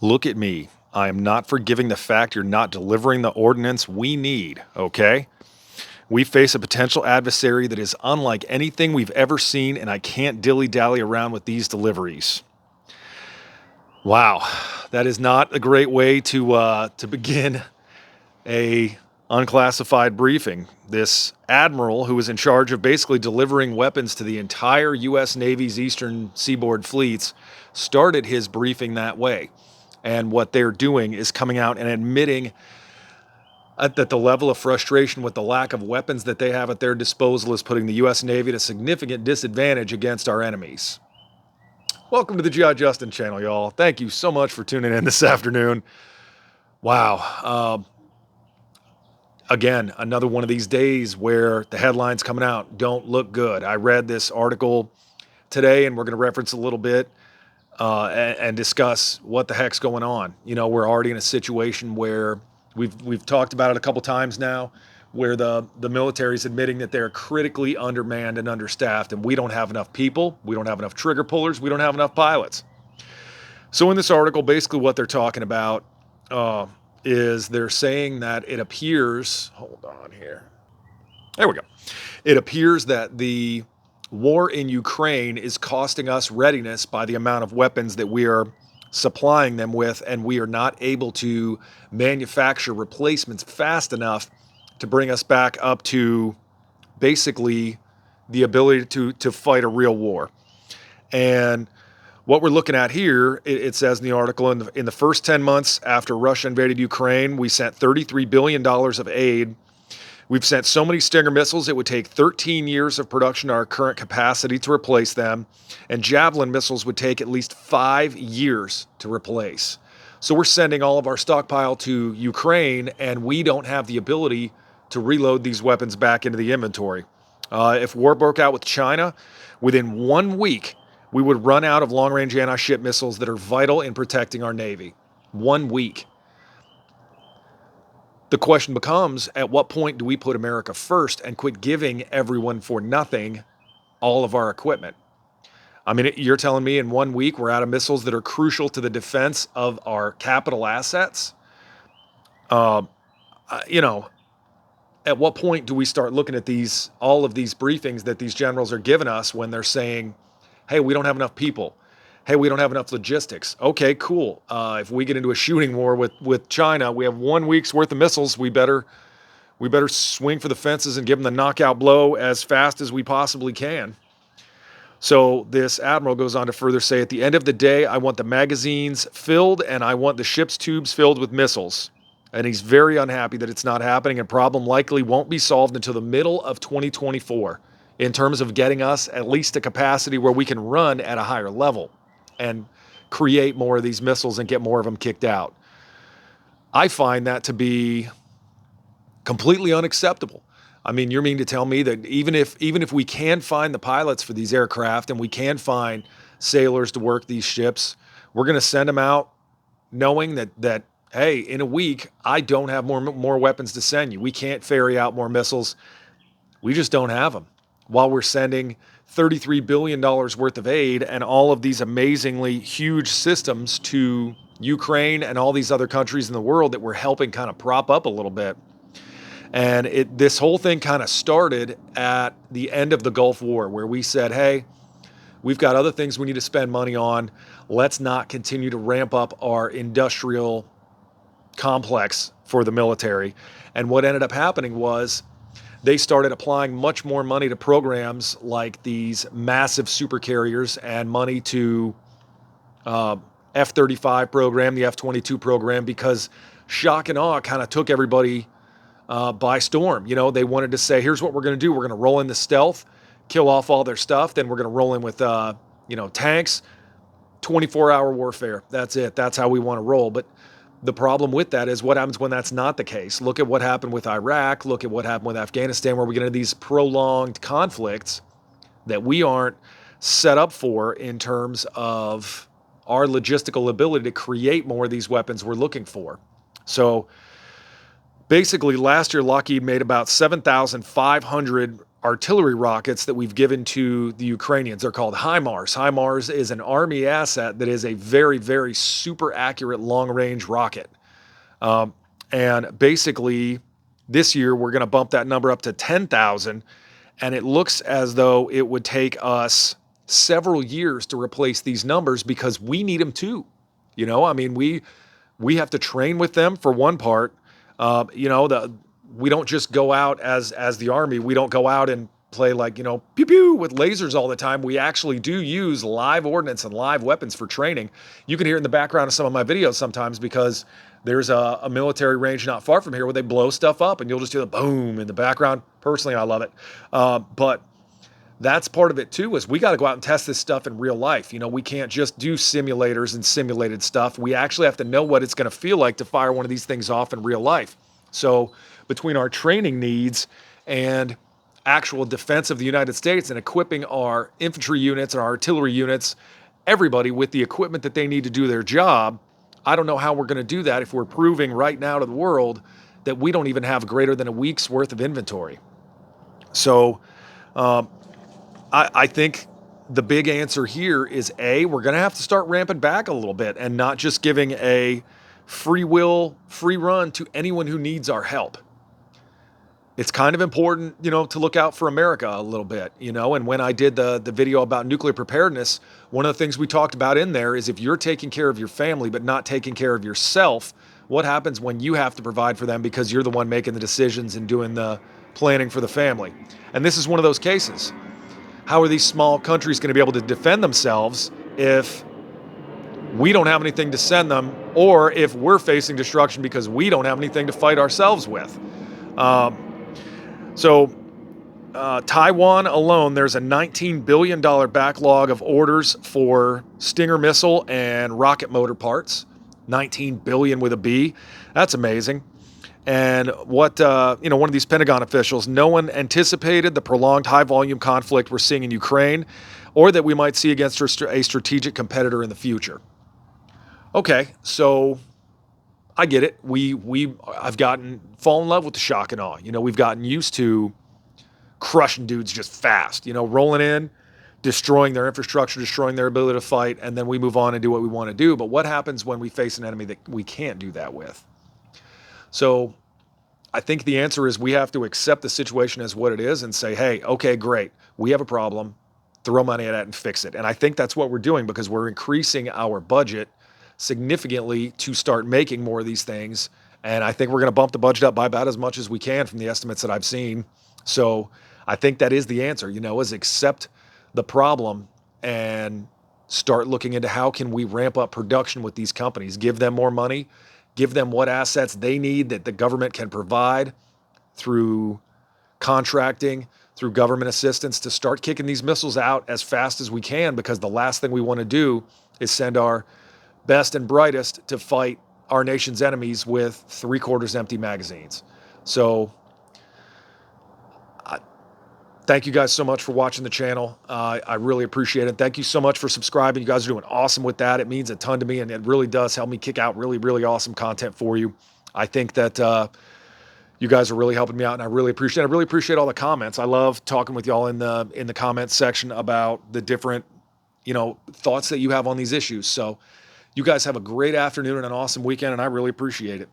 Look at me. I am not forgiving the fact you're not delivering the ordnance we need, okay? We face a potential adversary that is unlike anything we've ever seen, and I can't dilly-dally around with these deliveries. Wow, that is not a great way to begin a unclassified briefing. This admiral, who was in charge of basically delivering weapons to the entire U.S. Navy's eastern seaboard fleets, started his briefing that way. And what they're doing is coming out and admitting that the level of frustration with the lack of weapons that they have at their disposal is putting the U.S. Navy at a significant disadvantage against our enemies. Welcome to the G.I. Justin channel, y'all. Thank you so much for tuning in this afternoon. Wow. Again, another one of these days where the headlines coming out don't look good. I read this article today, and we're going to reference a little bit and discuss what the heck's going on. You know, we're already in a situation where we've talked about it a couple times now, where the military is admitting that they're critically undermanned and understaffed, and we don't have enough people, we don't have enough trigger pullers, we don't have enough pilots. So in this article, basically what they're talking about is they're saying that it appears, hold on here. There we go. It appears that the war in Ukraine is costing us readiness by the amount of weapons that we are supplying them with, and we are not able to manufacture replacements fast enough to bring us back up to basically the ability to fight a real war. And what we're looking at here, it says in the article, in the first 10 months after Russia invaded Ukraine, we sent $33 billion of aid. We've sent so many Stinger missiles, it would take 13 years of production to our current capacity to replace them. And Javelin missiles would take at least 5 years to replace. So we're sending all of our stockpile to Ukraine, and we don't have the ability to reload these weapons back into the inventory. If war broke out with China, within 1 week, we would run out of long-range anti-ship missiles that are vital in protecting our Navy. 1 week. The question becomes, at what point do we put America first and quit giving everyone for nothing all of our equipment? I mean, you're telling me in 1 week we're out of missiles that are crucial to the defense of our capital assets? You know, at what point do we start looking at all of these briefings that these generals are giving us when they're saying, hey, we don't have enough people. Hey, we don't have enough logistics. Okay, cool. If we get into a shooting war with China, we have 1 week's worth of missiles. We better swing for the fences and give them the knockout blow as fast as we possibly can. So this admiral goes on to further say, at the end of the day, I want the magazines filled and I want the ship's tubes filled with missiles. And he's very unhappy that it's not happening, and problem likely won't be solved until the middle of 2024 in terms of getting us at least a capacity where we can run at a higher level and create more of these missiles and get more of them kicked out. I find that to be completely unacceptable. I mean, you're meaning to tell me that even if we can find the pilots for these aircraft and we can find sailors to work these ships, we're going to send them out knowing that hey, in a week, I don't have more weapons to send you. We can't ferry out more missiles. We just don't have them. While we're sending $33 billion worth of aid and all of these amazingly huge systems to Ukraine and all these other countries in the world that we're helping kind of prop up a little bit. And this whole thing kind of started at the end of the Gulf War, where we said, hey, we've got other things we need to spend money on. Let's not continue to ramp up our industrial complex for the military. And what ended up happening was they started applying much more money to programs like these massive super carriers and money to F-35 program, the F-22 program, because shock and awe kind of took everybody by storm. You know, they wanted to say, here's what we're going to do. We're going to roll in the stealth, kill off all their stuff. Then we're going to roll in with, tanks, 24-hour warfare. That's it. That's how we want to roll. But the problem with that is what happens when that's not the case. Look at what happened with Iraq. Look at what happened with Afghanistan, where we get into these prolonged conflicts that we aren't set up for in terms of our logistical ability to create more of these weapons we're looking for. So basically, last year, Lockheed made about 7,500 artillery rockets that we've given to the Ukrainians. They're called HIMARS. HIMARS is an Army asset that is a very, very super accurate long-range rocket. Um, and basically, this year we're going to bump that number up to 10,000, and it looks as though it would take us several years to replace these numbers because we need them too. I mean, we have to train with them for one part. We don't just go out as the Army. We don't go out and play like, pew pew with lasers all the time. We actually do use live ordnance and live weapons for training. You can hear it in the background of some of my videos sometimes because there's a military range not far from here where they blow stuff up and you'll just hear the boom in the background. Personally, I love it. But that's part of it too, is we got to go out and test this stuff in real life. We can't just do simulators and simulated stuff. We actually have to know what it's going to feel like to fire one of these things off in real life. So between our training needs and actual defense of the United States and equipping our infantry units and our artillery units, everybody with the equipment that they need to do their job, I don't know how we're going to do that if we're proving right now to the world that we don't even have greater than a week's worth of inventory. So I think the big answer here is we're going to have to start ramping back a little bit and not just giving a free run to anyone who needs our help. It's kind of important, to look out for America a little bit, and when I did the video about nuclear preparedness, one of the things we talked about in there is if you're taking care of your family but not taking care of yourself, what happens when you have to provide for them because you're the one making the decisions and doing the planning for the family? And this is one of those cases. How are these small countries going to be able to defend themselves if we don't have anything to send them, or if we're facing destruction because we don't have anything to fight ourselves with? Taiwan alone, there's a $19 billion backlog of orders for Stinger missile and rocket motor parts. 19 billion with a B. That's amazing. And what, one of these Pentagon officials, no one anticipated the prolonged high volume conflict we're seeing in Ukraine or that we might see against a strategic competitor in the future. Okay, so I get it. I've fallen in love with the shock and awe. We've gotten used to crushing dudes just fast, rolling in, destroying their infrastructure, destroying their ability to fight, and then we move on and do what we want to do. But what happens when we face an enemy that we can't do that with? So I think the answer is we have to accept the situation as what it is and say, hey, okay, great. We have a problem. Throw money at it and fix it. And I think that's what we're doing because we're increasing our budget significantly to start making more of these things. And I think we're going to bump the budget up by about as much as we can from the estimates that I've seen. So I think that is the answer, is accept the problem and start looking into how can we ramp up production with these companies, give them more money, give them what assets they need that the government can provide through contracting, through government assistance to start kicking these missiles out as fast as we can, because the last thing we want to do is send our best and brightest to fight our nation's enemies with 3/4 empty magazines. So thank you guys so much for watching the channel. I really appreciate it. Thank you so much for subscribing. You guys are doing awesome with that. It means a ton to me, and it really does help me kick out really, really awesome content for you. I think that you guys are really helping me out, and I really appreciate it. I really appreciate all the comments. I love talking with y'all in the comments section about the different, thoughts that you have on these issues. So you guys have a great afternoon and an awesome weekend, and I really appreciate it.